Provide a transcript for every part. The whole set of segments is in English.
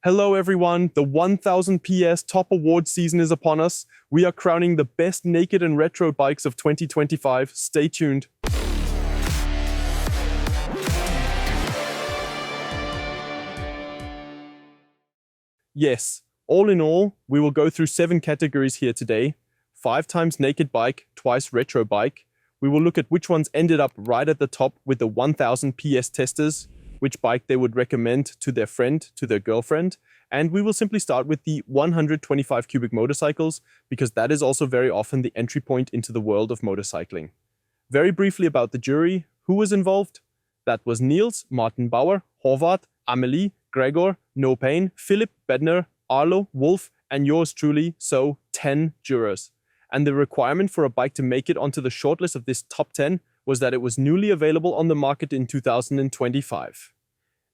Hello everyone, the 1000 PS Top Award season is upon us. We are crowning the best naked and retro bikes of 2025. Stay tuned. Yes, all in all, we will go through 7 categories here today. 5 times naked bike, twice retro bike. We will look at which ones ended up right at the top with the 1000 PS testers, which bike they would recommend to their friend, to their girlfriend. And we will simply start with the 125 cubic motorcycles, because that is also very often the entry point into the world of motorcycling. Very briefly about the jury, who was involved? That was Niels, Martin Bauer, Horvath, Amelie, Gregor, No Pain, Philip, Bedner, Arlo, Wolf, and yours truly, so 10 jurors. And the requirement for a bike to make it onto the shortlist of this top 10 was that it was newly available on the market in 2025.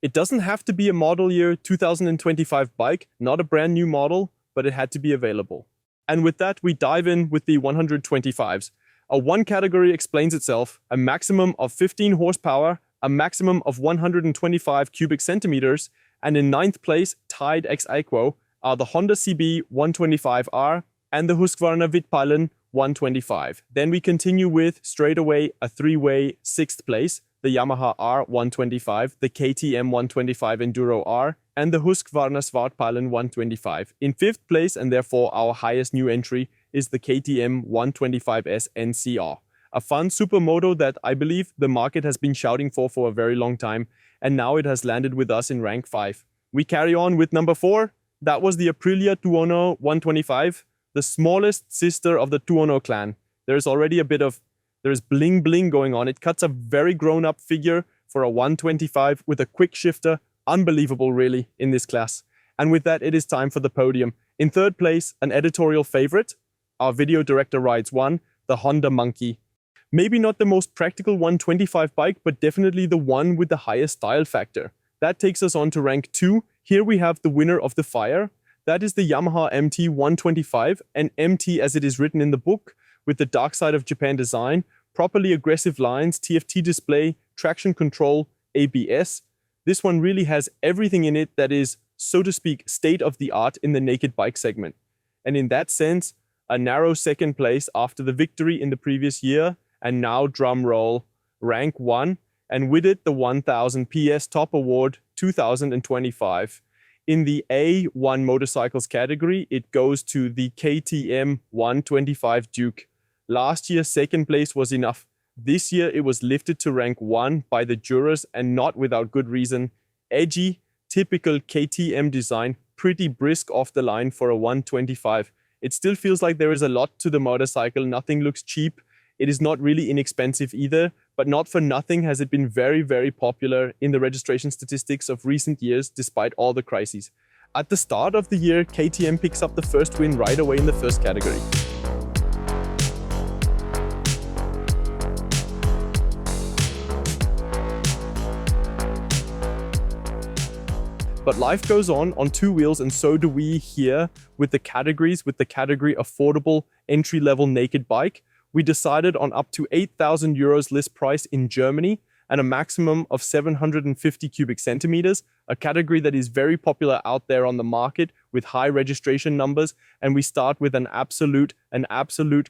It doesn't have to be a model year 2025 bike, not a brand new model, but it had to be available. And with that, we dive in with the 125s. A one category explains itself: a maximum of 15 horsepower, a maximum of 125 cubic centimeters, and in 9th place, tied ex aequo, are the Honda CB 125R and the Husqvarna Wittpeilen 125. Then we continue with, straight away, a 3-way 6th place, the Yamaha R125, the KTM 125 Enduro R, and the Husqvarna Svartpeilen 125. In 5th place, and therefore our highest new entry, is the KTM 125S NCR. A fun supermoto that I believe the market has been shouting for a very long time, and now it has landed with us in rank 5. We carry on with number 4. That was the Aprilia Tuono 125, the smallest sister of the Tuono clan. There's already there's bling bling going on. It cuts a very grown-up figure for a 125 with a quick shifter. Unbelievable, really, in this class. And with that, it is time for the podium. In 3rd place, an editorial favorite. Our video director rides one, the Honda Monkey. Maybe not the most practical 125 bike, but definitely the one with the highest style factor. That takes us on to rank 2. Here we have the winner of the fire. That is the Yamaha MT 125, and MT as it is written in the book, with the dark side of Japan design, properly aggressive lines, TFT display, traction control, ABS. This one really has everything in it that is, so to speak, state of the art in the naked bike segment. And in that sense, a narrow 2nd place after the victory in the previous year, and now drum roll, rank 1, and with it the 1000 PS Top Award 2025. In the A1 motorcycles category, it goes to the KTM 125 Duke. Last year, 2nd place was enough. This year, it was lifted to rank 1 by the jurors, and not without good reason. Edgy, typical KTM design, pretty brisk off the line for a 125. It still feels like there is a lot to the motorcycle. Nothing looks cheap. It is not really inexpensive either, but not for nothing has it been very, very popular in the registration statistics of recent years, despite all the crises. At the start of the year, KTM picks up the first win right away in the 1st category. But life goes on 2 wheels, and so do we here with the categories, with the category affordable entry-level naked bike. We decided on up to 8,000 euros list price in Germany and a maximum of 750 cubic centimeters, a category that is very popular out there on the market with high registration numbers. And we start with an absolute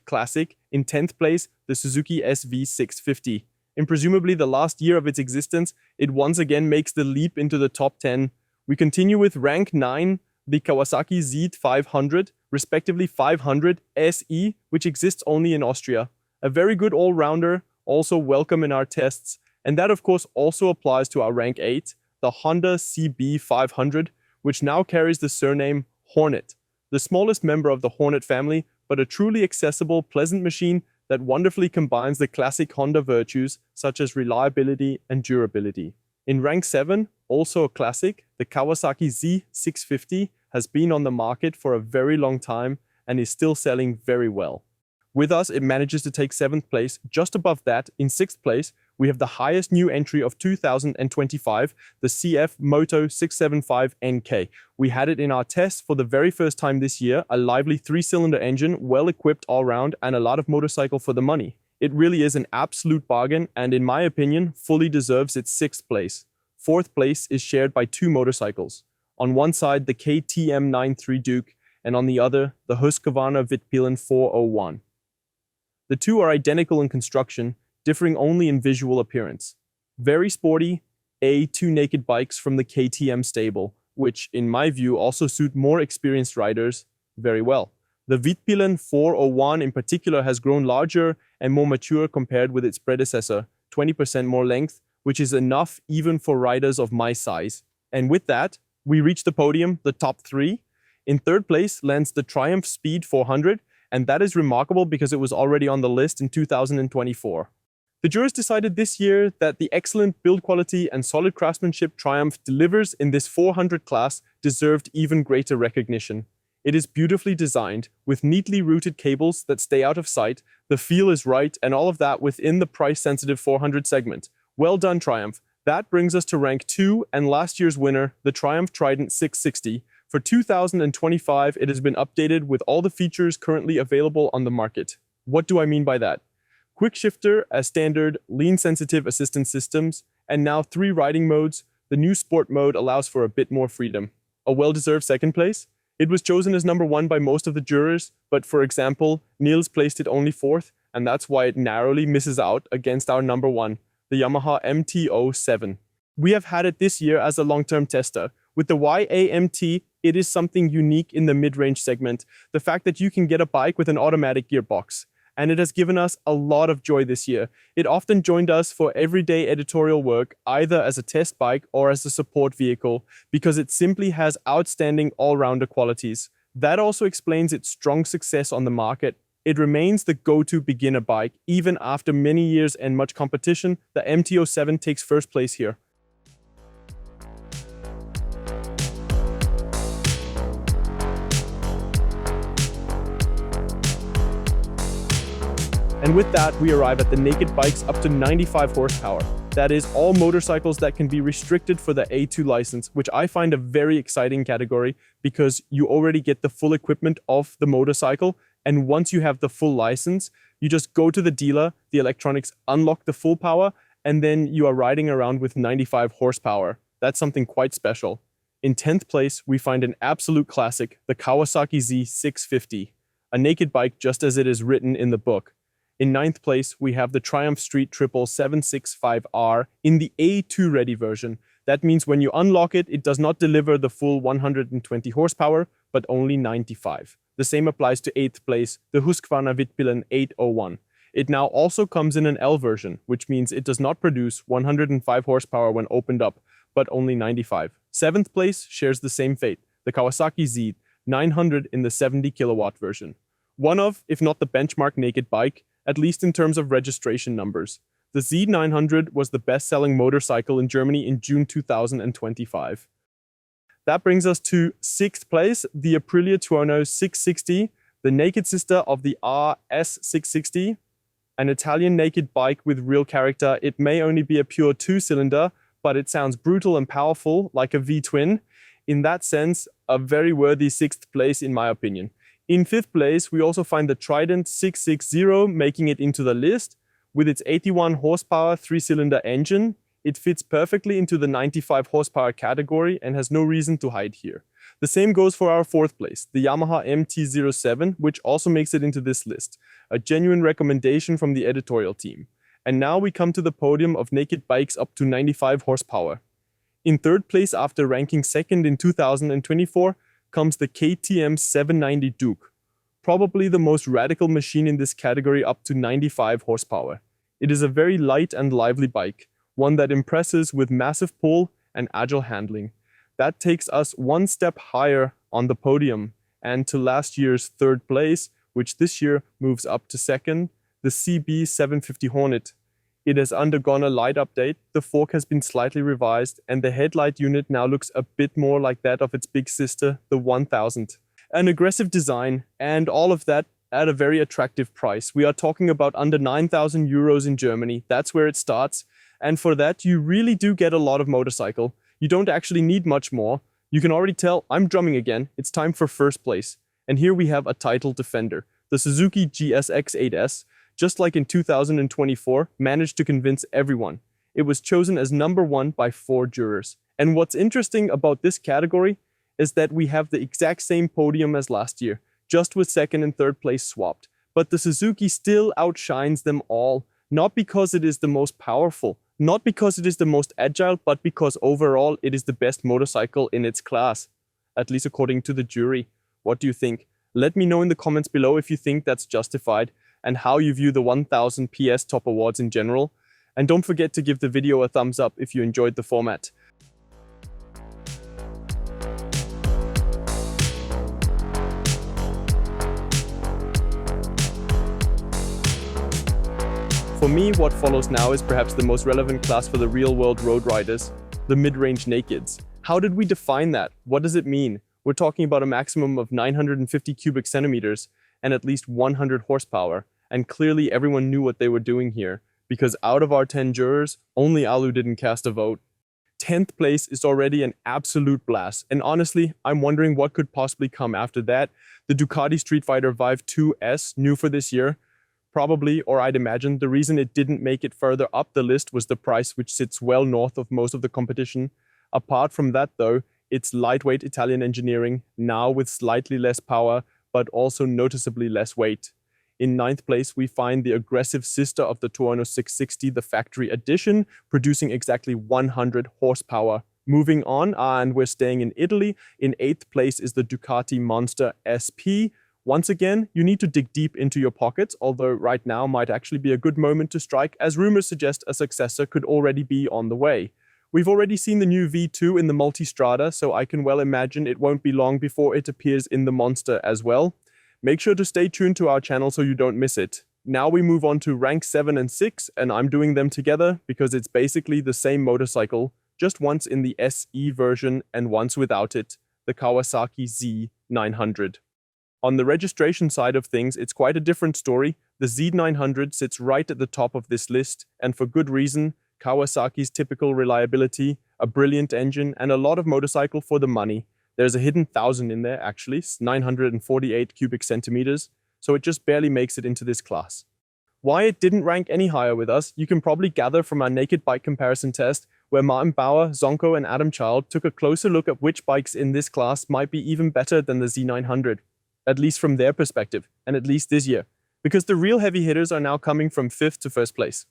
classic. In 10th place, the Suzuki SV650. In presumably the last year of its existence, it once again makes the leap into the top 10. We continue with rank 9, the Kawasaki Z500, respectively 500 SE, which exists only in Austria. A very good all-rounder, also welcome in our tests. And that of course also applies to our rank 8, the Honda CB500, which now carries the surname Hornet. The smallest member of the Hornet family, but a truly accessible, pleasant machine that wonderfully combines the classic Honda virtues, such as reliability and durability. In rank 7, also a classic, the Kawasaki Z650 has been on the market for a very long time and is still selling very well. With us, it manages to take 7th place. Just above that, in 6th place, we have the highest new entry of 2025, the CF Moto 675 NK. We had it in our tests for the very first time this year, a lively 3-cylinder engine, well equipped all round, and a lot of motorcycle for the money. It really is an absolute bargain, and in my opinion, fully deserves its 6th place. 4th place is shared by 2 motorcycles. On one side, the KTM 93 Duke, and on the other, the Husqvarna Wittpilen 401. The two are identical in construction, differing only in visual appearance. Very sporty, two naked bikes from the KTM stable, which, in my view, also suit more experienced riders very well. The Wittpilen 401 in particular has grown larger and more mature compared with its predecessor, 20% more length, which is enough even for riders of my size. And with that, we reach the podium, the top three. In third place lands the Triumph Speed 400, and that is remarkable because it was already on the list in 2024. The jurors decided this year that the excellent build quality and solid craftsmanship Triumph delivers in this 400 class deserved even greater recognition. It is beautifully designed, with neatly routed cables that stay out of sight, the feel is right, and all of that within the price-sensitive 400 segment. Well done, Triumph. That brings us to rank 2 and last year's winner, the Triumph Trident 660. For 2025, it has been updated with all the features currently available on the market. What do I mean by that? Quick shifter as standard, lean-sensitive assistance systems, and now 3 riding modes. The new sport mode allows for a bit more freedom. A well-deserved second place? It was chosen as number 1 by most of the jurors, but for example, Niels placed it only 4th, and that's why it narrowly misses out against our number 1, the Yamaha MT-07. We have had it this year as a long-term tester. With the YAMT, it is something unique in the mid-range segment, the fact that you can get a bike with an automatic gearbox. And it has given us a lot of joy this year. It often joined us for everyday editorial work, either as a test bike or as a support vehicle, because it simply has outstanding all-rounder qualities. That also explains its strong success on the market. It remains the go-to beginner bike. Even after many years and much competition, the MT-07 takes first place here. And with that, we arrive at the naked bikes up to 95 horsepower. That is all motorcycles that can be restricted for the A2 license, which I find a very exciting category because you already get the full equipment of the motorcycle. And once you have the full license, you just go to the dealer, the electronics unlock the full power, and then you are riding around with 95 horsepower. That's something quite special. In 10th place, we find an absolute classic, the Kawasaki Z650, a naked bike just as it is written in the book. In 9th place, we have the Triumph Street Triple 765R in the A2 ready version. That means when you unlock it, it does not deliver the full 120 horsepower, but only 95. The same applies to 8th place, the Husqvarna Wittpilen 801. It now also comes in an L version, which means it does not produce 105 horsepower when opened up, but only 95. 7th place shares the same fate, the Kawasaki Z 900 in the 70 kilowatt version. One of, if not the benchmark naked bike, at least in terms of registration numbers. The Z900 was the best-selling motorcycle in Germany in June 2025. That brings us to 6th place, the Aprilia Tuono 660, the naked sister of the RS660, an Italian naked bike with real character. It may only be a pure 2-cylinder, but it sounds brutal and powerful like a V-twin. In that sense, a very worthy 6th place in my opinion. In 5th place, we also find the Trident 660 making it into the list. With its 81 horsepower 3-cylinder engine, it fits perfectly into the 95 horsepower category and has no reason to hide here. The same goes for our 4th place, the Yamaha MT-07, which also makes it into this list. A genuine recommendation from the editorial team. And now we come to the podium of naked bikes up to 95 horsepower. In 3rd place, after ranking 2nd in 2024, comes the KTM 790 Duke, probably the most radical machine in this category up to 95 horsepower. It is a very light and lively bike, one that impresses with massive pull and agile handling. That takes us one step higher on the podium, and to last year's 3rd place, which this year moves up to 2nd, the CB 750 Hornet. It has undergone a light update, the fork has been slightly revised, and the headlight unit now looks a bit more like that of its big sister, the 1000. An aggressive design, and all of that at a very attractive price. We are talking about under 9,000 euros in Germany. That's where it starts. And for that, you really do get a lot of motorcycle. You don't actually need much more. You can already tell I'm drumming again. It's time for 1st place. And here we have a title defender, the Suzuki GSX 8S. Just like in 2024, managed to convince everyone. It was chosen as number 1 by 4 jurors. And what's interesting about this category is that we have the exact same podium as last year, just with second and third place swapped. But the Suzuki still outshines them all, not because it is the most powerful, not because it is the most agile, but because overall it is the best motorcycle in its class, at least according to the jury. What do you think? Let me know in the comments below if you think that's justified and how you view the 1000 PS Top Awards in general. And don't forget to give the video a thumbs up if you enjoyed the format. For me, what follows now is perhaps the most relevant class for the real-world road riders, the mid-range nakeds. How did we define that? What does it mean? We're talking about a maximum of 950 cubic centimeters and at least 100 horsepower, and clearly everyone knew what they were doing here, because out of our 10 jurors, only Alu didn't cast a vote. 10th place is already an absolute blast, and honestly, I'm wondering what could possibly come after that. The Ducati Street Fighter Vive 2S, new for this year, probably, or I'd imagine, the reason it didn't make it further up the list was the price, which sits well north of most of the competition. Apart from that though, it's lightweight Italian engineering, now with slightly less power, but also noticeably less weight. In 9th place, we find the aggressive sister of the Tuono 660, the factory edition, producing exactly 100 horsepower. Moving on, and we're staying in Italy, in 8th place is the Ducati Monster SP. Once again, you need to dig deep into your pockets, although right now might actually be a good moment to strike, as rumors suggest a successor could already be on the way. We've already seen the new V2 in the Multistrada, so I can well imagine it won't be long before it appears in the Monster as well. Make sure to stay tuned to our channel so you don't miss it. Now we move on to rank 7 and 6, and I'm doing them together because it's basically the same motorcycle, just once in the SE version and once without it, the Kawasaki Z900. On the registration side of things, it's quite a different story. The Z900 sits right at the top of this list, and for good reason. Kawasaki's typical reliability, a brilliant engine, and a lot of motorcycle for the money. There's a hidden 1000 in there, actually, 948 cubic centimeters, so it just barely makes it into this class. Why it didn't rank any higher with us, you can probably gather from our naked bike comparison test, where Martin Bauer, Zonko, and Adam Child took a closer look at which bikes in this class might be even better than the Z900. At least from their perspective, and at least this year, because the real heavy hitters are now coming from 5th to 1st place.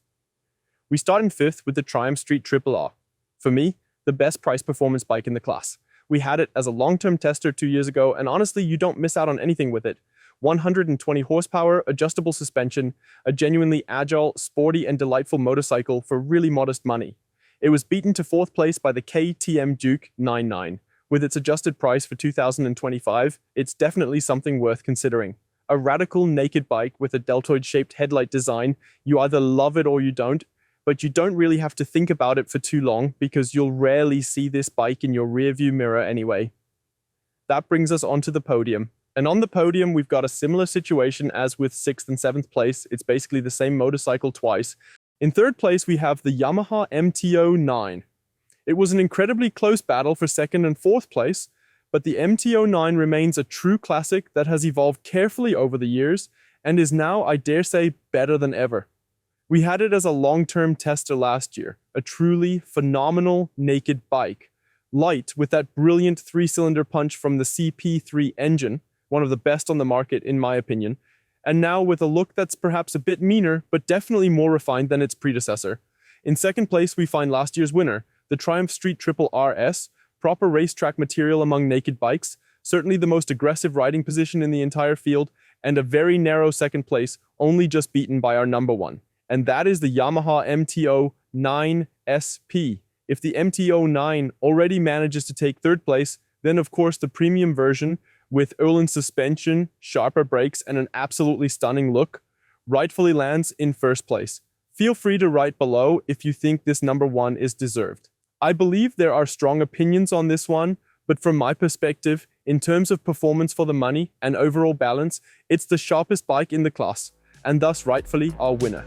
We start in 5th with the Triumph Street Triple R. For me, the best price performance bike in the class. We had it as a long-term tester 2 years ago, and honestly, you don't miss out on anything with it. 120 horsepower, adjustable suspension, a genuinely agile, sporty, and delightful motorcycle for really modest money. It was beaten to 4th place by the KTM Duke 99. With its adjusted price for 2025, it's definitely something worth considering. A radical naked bike with a deltoid-shaped headlight design, you either love it or you don't, but you don't really have to think about it for too long because you'll rarely see this bike in your rearview mirror anyway. That brings us onto the podium. And on the podium, we've got a similar situation as with 6th and 7th place. It's basically the same motorcycle twice. In 3rd place, we have the Yamaha MT-09. It was an incredibly close battle for 2nd and 4th place, but the MT-09 remains a true classic that has evolved carefully over the years and is now, I dare say, better than ever. We had it as a long-term tester last year, a truly phenomenal naked bike. Light with that brilliant 3-cylinder punch from the CP3 engine, one of the best on the market in my opinion, and now with a look that's perhaps a bit meaner, but definitely more refined than its predecessor. In 2nd place, we find last year's winner, the Triumph Street Triple RS, proper racetrack material among naked bikes, certainly the most aggressive riding position in the entire field, and a very narrow 2nd place, only just beaten by our number 1. And that is the Yamaha MT-09 SP. If the MT-09 already manages to take 3rd place, then of course the premium version, with Öhlins suspension, sharper brakes, and an absolutely stunning look, rightfully lands in 1st place. Feel free to write below if you think this number 1 is deserved. I believe there are strong opinions on this one, but from my perspective, in terms of performance for the money and overall balance, it's the sharpest bike in the class, and thus rightfully our winner.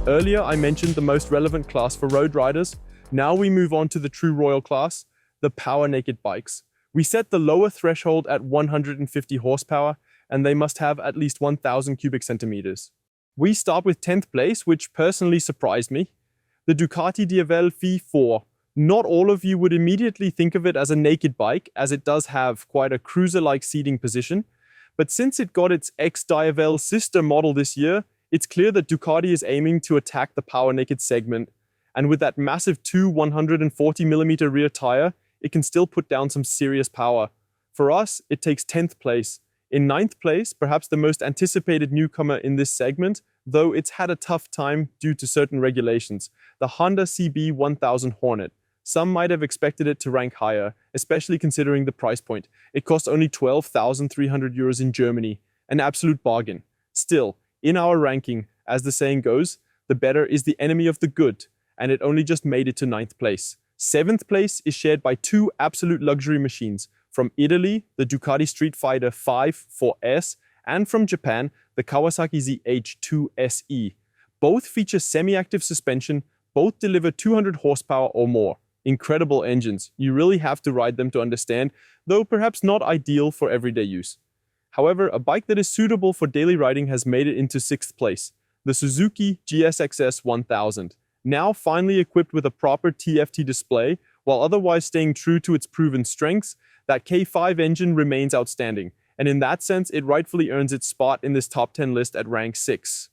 Earlier I mentioned the most relevant class for road riders. Now we move on to the true royal class, the power naked bikes. We set the lower threshold at 150 horsepower, and they must have at least 1,000 cubic centimeters. We start with 10th place, which personally surprised me. The Ducati Diavel Phi 4. Not all of you would immediately think of it as a naked bike, as it does have quite a cruiser-like seating position. But since it got its ex-Diavel sister model this year, it's clear that Ducati is aiming to attack the power naked segment. And with that massive 140mm rear tire, it can still put down some serious power. For us, it takes 10th place. In 9th place, perhaps the most anticipated newcomer in this segment, though it's had a tough time due to certain regulations, the Honda CB 1000 Hornet. Some might have expected it to rank higher, especially considering the price point. It costs only 12,300 euros in Germany, an absolute bargain. Still, in our ranking, as the saying goes, the better is the enemy of the good, and it only just made it to 9th place. 7th place is shared by two absolute luxury machines. From Italy, the Ducati Street Fighter 5 4S, and from Japan, the Kawasaki ZH2 SE. Both feature semi-active suspension, both deliver 200 horsepower or more. Incredible engines. You really have to ride them to understand, though perhaps not ideal for everyday use. However, a bike that is suitable for daily riding has made it into 6th place. The Suzuki GSXS 1000. Now finally equipped with a proper TFT display, while otherwise staying true to its proven strengths, that K5 engine remains outstanding, and in that sense it rightfully earns its spot in this top 10 list at rank 6.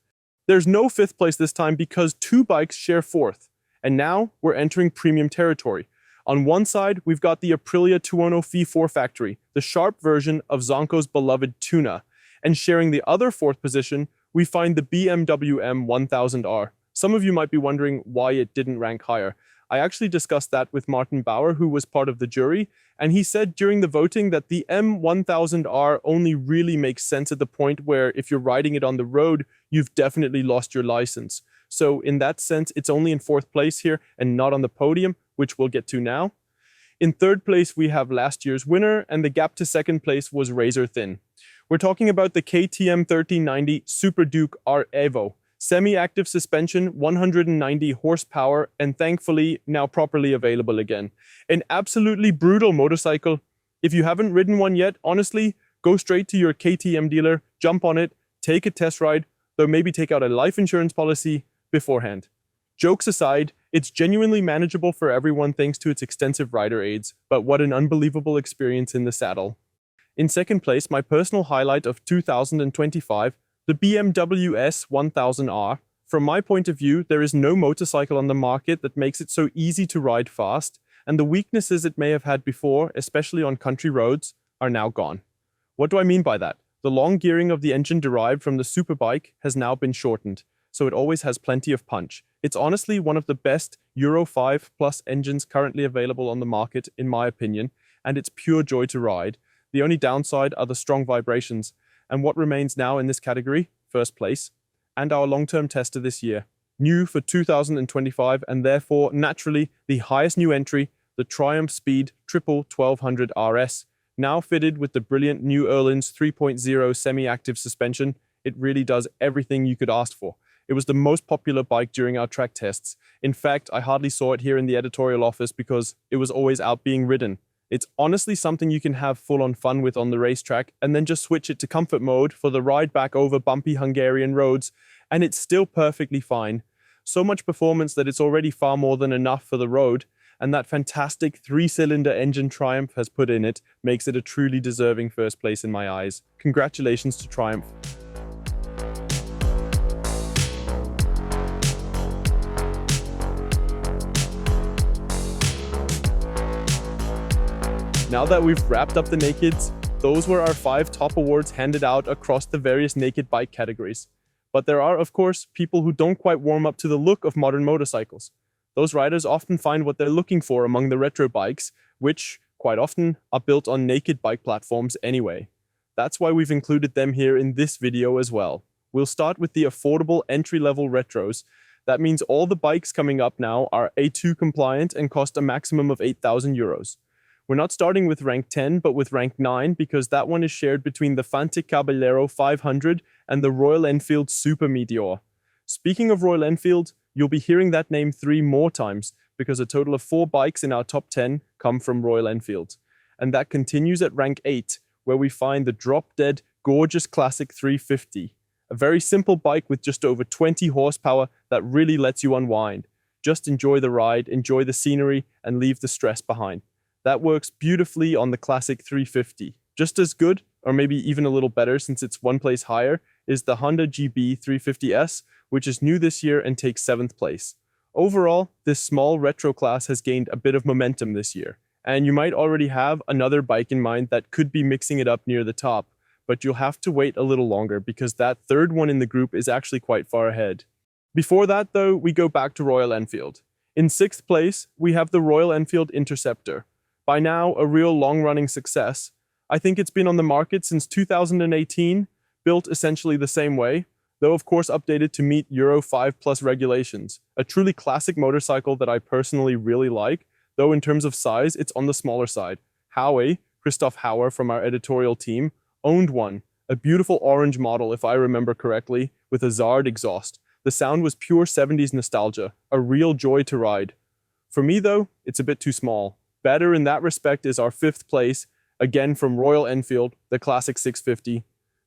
There's no 5th place this time because two bikes share 4th, and now we're entering premium territory. On one side, we've got the Aprilia 210 Phi 4 factory, the sharp version of Zonko's beloved Tuna, and sharing the other 4th position, we find the BMW M1000R. Some of you might be wondering why it didn't rank higher. I actually discussed that with Martin Bauer, who was part of the jury, and he said during the voting that the M1000R only really makes sense at the point where if you're riding it on the road, you've definitely lost your license. So in that sense, it's only in 4th place here and not on the podium, which we'll get to now. In 3rd place, we have last year's winner, and the gap to 2nd place was razor thin. We're talking about the KTM 1390 Super Duke R Evo. Semi-active suspension, 190 horsepower, and thankfully now properly available again. An absolutely brutal motorcycle. If you haven't ridden one yet, honestly, go straight to your KTM dealer, jump on it, take a test ride, though maybe take out a life insurance policy beforehand. Jokes aside, it's genuinely manageable for everyone thanks to its extensive rider aids, but what an unbelievable experience in the saddle. In 2nd place, my personal highlight of 2025, the BMW S1000R. From my point of view, there is no motorcycle on the market that makes it so easy to ride fast, and the weaknesses it may have had before, especially on country roads, are now gone. What do I mean by that? The long gearing of the engine derived from the Superbike has now been shortened, so it always has plenty of punch. It's honestly one of the best Euro 5 Plus engines currently available on the market, in my opinion, and it's pure joy to ride. The only downside are the strong vibrations. And what remains now in this category? 1st place, and our long-term tester this year. New for 2025, and therefore, naturally, the highest new entry, the Triumph Speed Triple 1200 RS. Now fitted with the brilliant new Öhlins 3.0 semi-active suspension, it really does everything you could ask for. It was the most popular bike during our track tests. In fact, I hardly saw it here in the editorial office because it was always out being ridden. It's honestly something you can have full-on fun with on the racetrack and then just switch it to comfort mode for the ride back over bumpy Hungarian roads, and it's still perfectly fine. So much performance that it's already far more than enough for the road, and that fantastic 3-cylinder engine Triumph has put in it makes it a truly deserving 1st place in my eyes. Congratulations to Triumph. Now that we've wrapped up the nakeds, those were our 5 top awards handed out across the various naked bike categories. But there are, of course, people who don't quite warm up to the look of modern motorcycles. Those riders often find what they're looking for among the retro bikes, which, quite often, are built on naked bike platforms anyway. That's why we've included them here in this video as well. We'll start with the affordable entry-level retros. That means all the bikes coming up now are A2 compliant and cost a maximum of 8,000 euros. We're not starting with rank 10, but with rank 9, because that one is shared between the Fante Caballero 500 and the Royal Enfield Super Meteor. Speaking of Royal Enfield, you'll be hearing that name 3 more times, because a total of 4 bikes in our top 10 come from Royal Enfield. and that continues at rank 8, where we find the drop-dead, gorgeous classic 350. A very simple bike with just over 20 horsepower that really lets you unwind. Just enjoy the ride, enjoy the scenery, and leave the stress behind. That works beautifully on the classic 350. Just as good, or maybe even a little better since it's one place higher, is the Honda GB 350S, which is new this year and takes 7th place. Overall, this small retro class has gained a bit of momentum this year, and you might already have another bike in mind that could be mixing it up near the top, but you'll have to wait a little longer because that third one in the group is actually quite far ahead. Before that, though, we go back to Royal Enfield. In 6th place, we have the Royal Enfield Interceptor. By now, a real long-running success. I think it's been on the market since 2018, built essentially the same way, though of course updated to meet Euro 5+ regulations. A truly classic motorcycle that I personally really like, though in terms of size, it's on the smaller side. Howie, Christoph Hauer from our editorial team, owned one, a beautiful orange model if I remember correctly, with a Zard exhaust. The sound was pure 70s nostalgia, a real joy to ride. For me though, it's a bit too small. Better in that respect is our 5th place, again from Royal Enfield, the classic 650.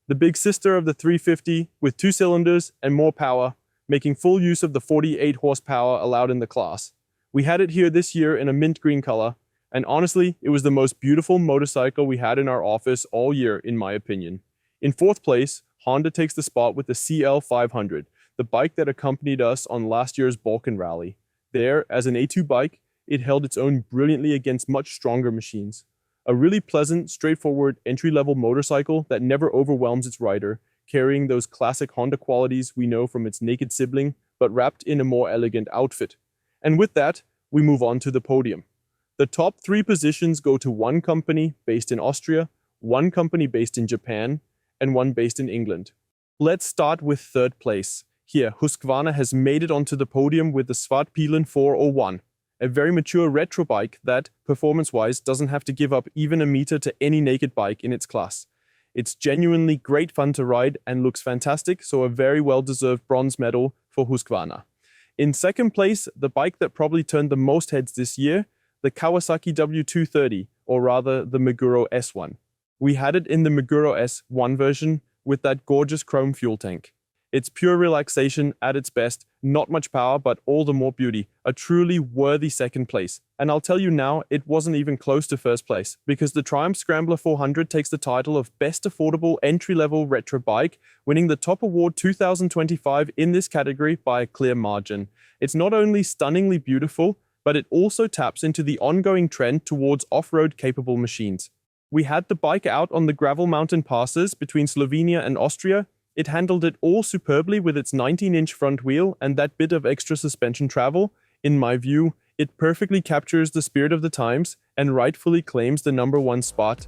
The big sister of the 350 with 2 cylinders and more power, making full use of the 48 horsepower allowed in the class. We had it here this year in a mint green color, and honestly, it was the most beautiful motorcycle we had in our office all year, in my opinion. In 4th place, Honda takes the spot with the CL500, the bike that accompanied us on last year's Balkan Rally. There, as an A2 bike, it held its own brilliantly against much stronger machines. A really pleasant, straightforward, entry-level motorcycle that never overwhelms its rider, carrying those classic Honda qualities we know from its naked sibling, but wrapped in a more elegant outfit. And with that, we move on to the podium. The top 3 positions go to one company based in Austria, one company based in Japan, and one based in England. Let's start with 3rd place. Here, Husqvarna has made it onto the podium with the Svartpilen 401. A very mature retro bike that, performance-wise, doesn't have to give up even a meter to any naked bike in its class. It's genuinely great fun to ride and looks fantastic, so a very well-deserved bronze medal for Husqvarna. In 2nd place, the bike that probably turned the most heads this year, the Kawasaki W230, or rather the Meguro S1. We had it in the Meguro S1 version with that gorgeous chrome fuel tank. It's pure relaxation at its best, not much power, but all the more beauty. A truly worthy 2nd place. And I'll tell you now, it wasn't even close to 1st place, because the Triumph Scrambler 400 takes the title of Best Affordable Entry-Level Retro Bike, winning the top award 2025 in this category by a clear margin. It's not only stunningly beautiful, but it also taps into the ongoing trend towards off-road capable machines. We had the bike out on the gravel mountain passes between Slovenia and Austria. It handled it all superbly with its 19-inch front wheel and that bit of extra suspension travel. In my view, it perfectly captures the spirit of the times and rightfully claims the #1 spot.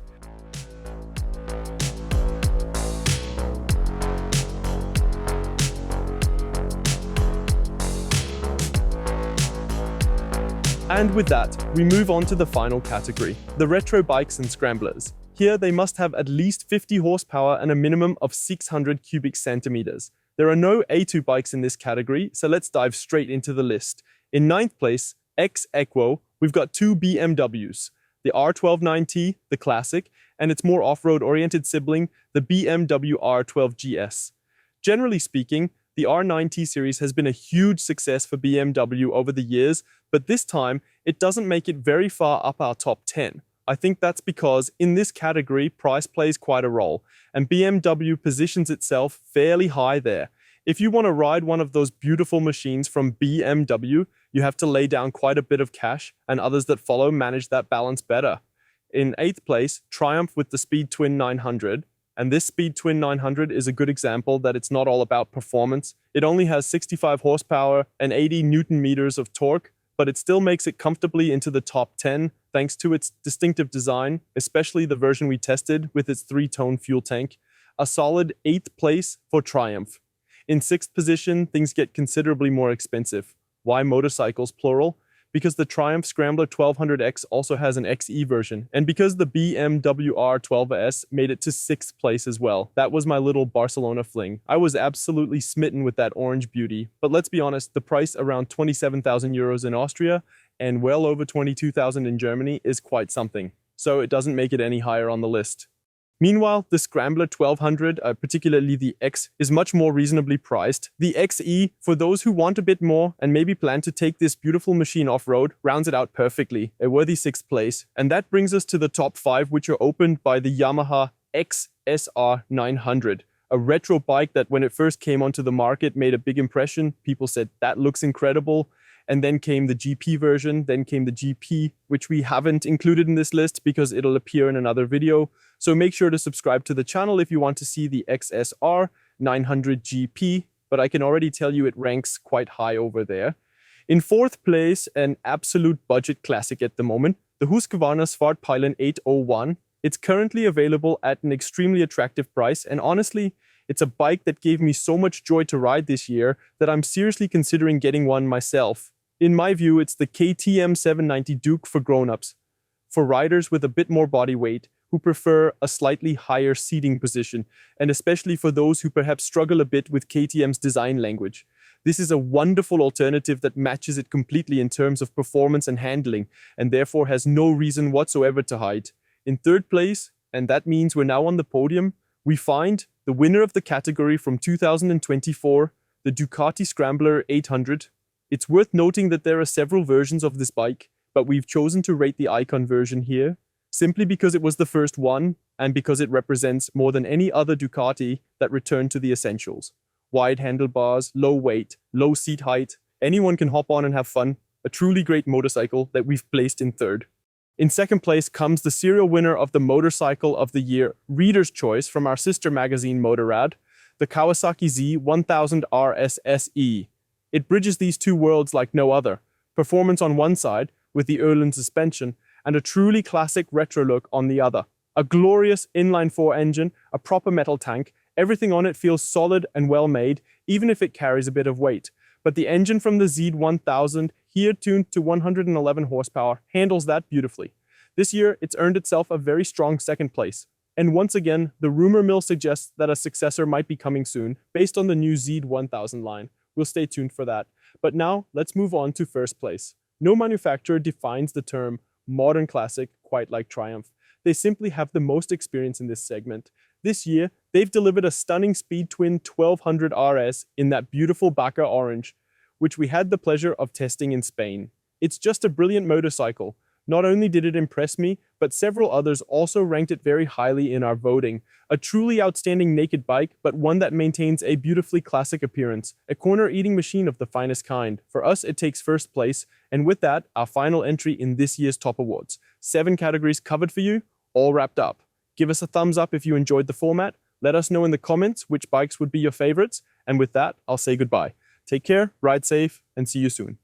And with that, we move on to the final category, the retro bikes and scramblers. Here, they must have at least 50 horsepower and a minimum of 600 cubic centimeters. There are no A2 bikes in this category, so let's dive straight into the list. In 9th place, ex aequo, we've got 2 BMWs. The R1290, the classic, and its more off-road oriented sibling, the BMW R12GS. Generally speaking, the R90 series has been a huge success for BMW over the years, but this time, it doesn't make it very far up our top 10. I think that's because in this category, price plays quite a role, and BMW positions itself fairly high there. If you want to ride one of those beautiful machines from BMW, you have to lay down quite a bit of cash, and others that follow manage that balance better. In 8th place, Triumph with the Speed Twin 900, and this Speed Twin 900 is a good example that it's not all about performance. It only has 65 horsepower and 80 newton meters of torque, but it still makes it comfortably into the top 10 thanks to its distinctive design, especially the version we tested with its 3-tone fuel tank. A solid 8th place for Triumph. In 6th position, things get considerably more expensive. Why motorcycles, plural? Because the Triumph Scrambler 1200X also has an XE version, and because the BMW R12S made it to 6th place as well. That was my little Barcelona fling. I was absolutely smitten with that orange beauty, but let's be honest, the price around 27,000 euros in Austria and well over 22,000 in Germany is quite something. so it doesn't make it any higher on the list. Meanwhile, the Scrambler 1200, particularly the X, is much more reasonably priced. The XE, for those who want a bit more and maybe plan to take this beautiful machine off-road, rounds it out perfectly, a worthy 6th place. And that brings us to the top 5, which are opened by the Yamaha XSR 900, a retro bike that when it first came onto the market made a big impression. People said, that looks incredible. And then came the GP version, then came the GP, which we haven't included in this list because it'll appear in another video. So make sure to subscribe to the channel if you want to see the XSR 900 GP, but I can already tell you it ranks quite high over there. In 4th place, an absolute budget classic at the moment, the Husqvarna Svartpilen 801. It's currently available at an extremely attractive price, and honestly, it's a bike that gave me so much joy to ride this year that I'm seriously considering getting one myself. In my view, it's the KTM 790 Duke for grown-ups, for riders with a bit more body weight, who prefer a slightly higher seating position, and especially for those who perhaps struggle a bit with KTM's design language. This is a wonderful alternative that matches it completely in terms of performance and handling, and therefore has no reason whatsoever to hide. In 3rd place, and that means we're now on the podium, we find the winner of the category from 2024, the Ducati Scrambler 800. It's worth noting that there are several versions of this bike, but we've chosen to rate the Icon version here, simply because it was the first one, and because it represents more than any other Ducati that returned to the essentials. Wide handlebars, low weight, low seat height, anyone can hop on and have fun, a truly great motorcycle that we've placed in 3rd. In 2nd place comes the serial winner of the Motorcycle of the Year Reader's Choice from our sister magazine Motorrad, the Kawasaki Z1000 RS SE. It bridges these two worlds like no other. Performance on one side, with the Erlen suspension, and a truly classic retro look on the other. A glorious inline-4 engine, a proper metal tank, everything on it feels solid and well made, even if it carries a bit of weight. But the engine from the Z1000, here tuned to 111 horsepower, handles that beautifully. This year, it's earned itself a very strong 2nd place. And once again, the rumor mill suggests that a successor might be coming soon, based on the new Z1000 line. We'll stay tuned for that. But now, let's move on to 1st place. No manufacturer defines the term modern classic quite like Triumph. They simply have the most experience in this segment. This year, they've delivered a stunning Speed Twin 1200 RS in that beautiful Baca orange, which we had the pleasure of testing in Spain. It's just a brilliant motorcycle. Not only did it impress me, but several others also ranked it very highly in our voting. A truly outstanding naked bike, but one that maintains a beautifully classic appearance. A corner-eating machine of the finest kind. For us, it takes 1st place, and with that, our final entry in this year's top awards. 7 categories covered for you, all wrapped up. Give us a thumbs up if you enjoyed the format. Let us know in the comments which bikes would be your favorites, and with that, I'll say goodbye. Take care, ride safe, and see you soon.